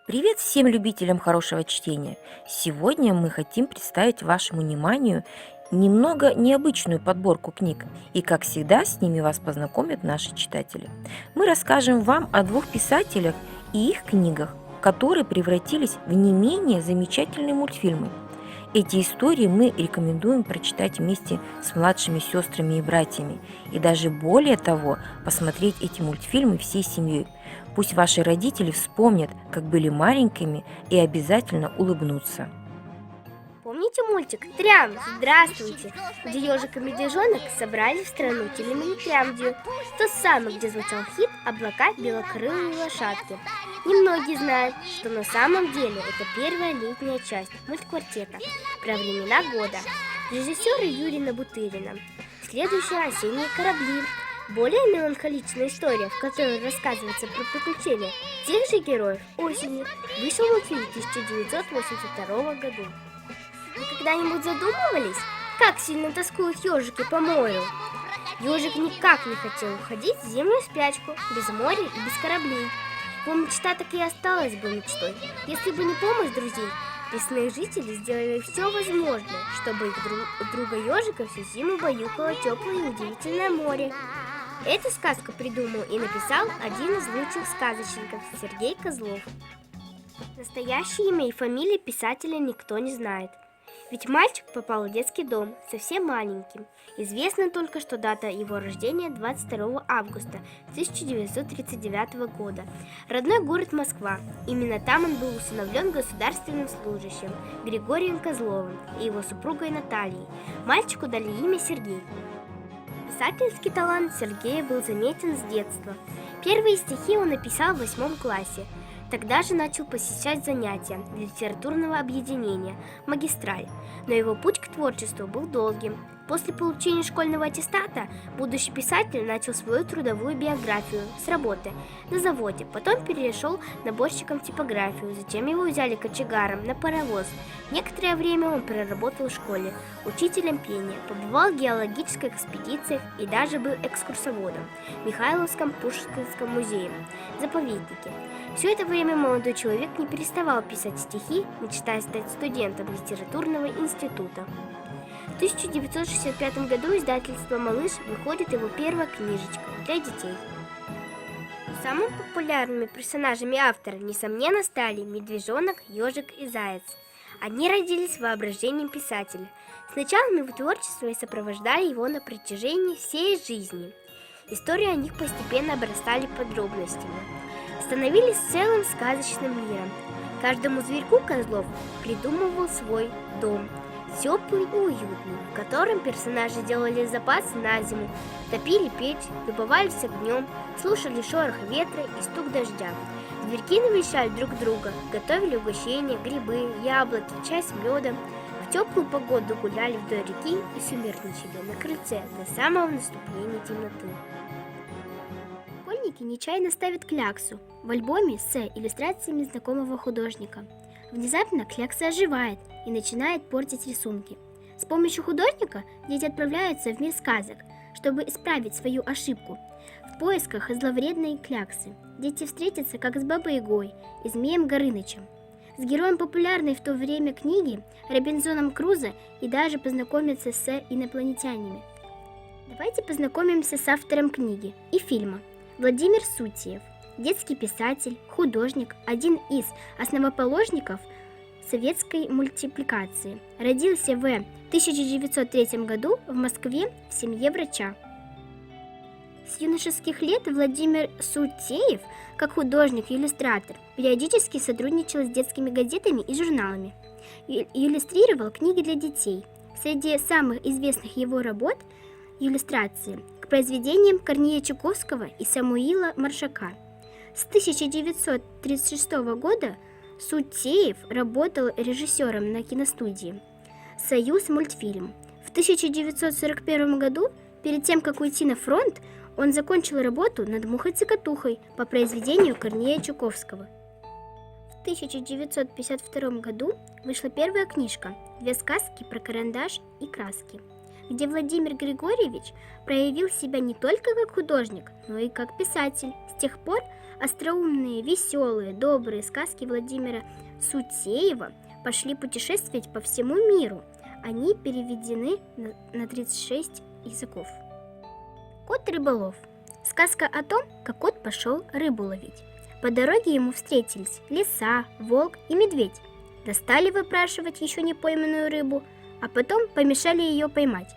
Привет всем любителям хорошего чтения! Сегодня мы хотим представить вашему вниманию немного необычную подборку книг, и, как всегда, с ними вас познакомят наши читатели. Мы расскажем вам о двух писателях и их книгах, которые превратились в не менее замечательные мультфильмы. Эти истории мы рекомендуем прочитать вместе с младшими сестрами и братьями, и даже более того, посмотреть эти мультфильмы всей семьей. Пусть ваши родители вспомнят, как были маленькими, и обязательно улыбнутся. Помните мультик «Трям, здравствуйте», где ежик и медвежонок собрались в страну Телемонтрямдию, тот самый, где звучал хит «Облака белокрылые лошадки». Немногие знают, что на самом деле это первая летняя часть мультквартета про времена года. Режиссера Юрия Бутырина. Следующие осенние корабли. Более меланхоличная история, в которой рассказывается про приключения тех же героев осенью, вышел мультфильм в 1982 году. Вы когда-нибудь задумывались, как сильно тоскуют ежики по морю? Ежик никак не хотел уходить в зимнюю спячку, без моря и без кораблей. Его мечта так и осталась бы мечтой, если бы не помощь друзей. Лесные жители сделали все возможное, чтобы их друга ежика всю зиму баюкало теплое и удивительное море. Эту сказку придумал и написал один из лучших сказочников Сергей Козлов. Настоящее имя и фамилию писателя никто не знает. Ведь мальчик попал в детский дом совсем маленьким. Известно только, что дата его рождения 22 августа 1939 года. Родной город Москва. Именно там он был усыновлен государственным служащим Григорием Козловым и его супругой Натальей. Мальчику дали имя Сергей. Писательский талант Сергея был заметен с детства. Первые стихи он написал в 8 классе. Тогда же начал посещать занятия литературного объединения «Магистраль», но его путь к творчеству был долгим. После получения школьного аттестата будущий писатель начал свою трудовую биографию с работы на заводе, потом перешел наборщиком в типографию, затем его взяли кочегаром на паровоз. Некоторое время он проработал в школе, учителем пения, побывал в геологических экспедициях и даже был экскурсоводом в Михайловском Пушкинском музее, заповеднике. Все это время молодой человек не переставал писать стихи, мечтая стать студентом литературного института. В 1965 году издательство «Малыш» выходит его первая книжечка для детей. Самыми популярными персонажами автора, несомненно, стали медвежонок, ежик и заяц. Они родились воображением писателя. С началом его творчества и сопровождали его на протяжении всей жизни. Истории о них постепенно обрастали подробностями, становились целым сказочным миром. Каждому зверьку Козлов придумывал свой дом, теплый и уютный, в котором персонажи делали запасы на зиму, топили печь, любовались огнем, слушали шорох ветра и стук дождя. Зверьки навещали друг друга, готовили угощения, грибы, яблоки, чай с медом. В теплую погоду гуляли вдоль реки и сумерничали на крыльце до самого наступления темноты. Школьники нечаянно ставят кляксу в альбоме с иллюстрациями знакомого художника. Внезапно клякса оживает и начинает портить рисунки. С помощью художника дети отправляются в мир сказок, чтобы исправить свою ошибку. В поисках зловредной кляксы дети встретятся как с Бабой-Ягой и Змеем Горынычем, с героем популярной в то время книги Робинзоном Крузо и даже познакомятся с инопланетянами. Давайте познакомимся с автором книги и фильма. Владимир Сутиев, детский писатель, художник, один из основоположников советской мультипликации. Родился в 1903 году в Москве в семье врача. С юношеских лет Владимир Сутеев, как художник и иллюстратор, периодически сотрудничал с детскими газетами и журналами. Иллюстрировал книги для детей. Среди самых известных его работ – иллюстрации к произведениям Корнея Чуковского и Самуила Маршака. С 1936 года Сутеев работал режиссером на киностудии «Союз мультфильм». В 1941 году, перед тем, как уйти на фронт, он закончил работу над «Мухой-цокотухой» по произведению Корнея Чуковского. В 1952 году вышла первая книжка «Две сказки про карандаш и краски». где Владимир Григорьевич проявил себя не только как художник, но и как писатель. С тех пор остроумные, веселые, добрые сказки Владимира Сутеева пошли путешествовать по всему миру. Они переведены на 36 языков. Кот-рыболов. Сказка о том, как кот пошел рыбу ловить. По дороге ему встретились лиса, волк и медведь. Достали выпрашивать еще не пойманную рыбу, а потом помешали ее поймать.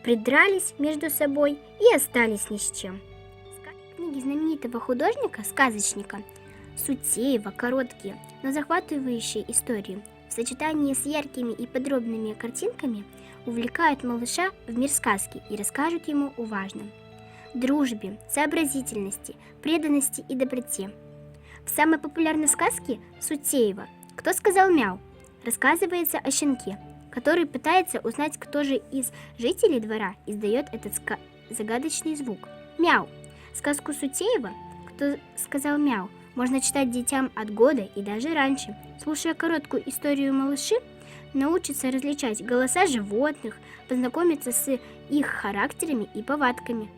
Придрались между собой и остались ни с чем. Книги знаменитого художника-сказочника Сутеева короткие, но захватывающие истории в сочетании с яркими и подробными картинками увлекают малыша в мир сказки и расскажут ему о важном – дружбе, сообразительности, преданности и доброте. В самой популярной сказке Сутеева «Кто сказал мяу» рассказывается о щенке, который пытается узнать, кто же из жителей двора издает этот загадочный звук – мяу. Сказку Сутеева «Кто сказал мяу» можно читать детям от года и даже раньше. Слушая короткую историю, малыши научатся различать голоса животных, познакомиться с их характерами и повадками.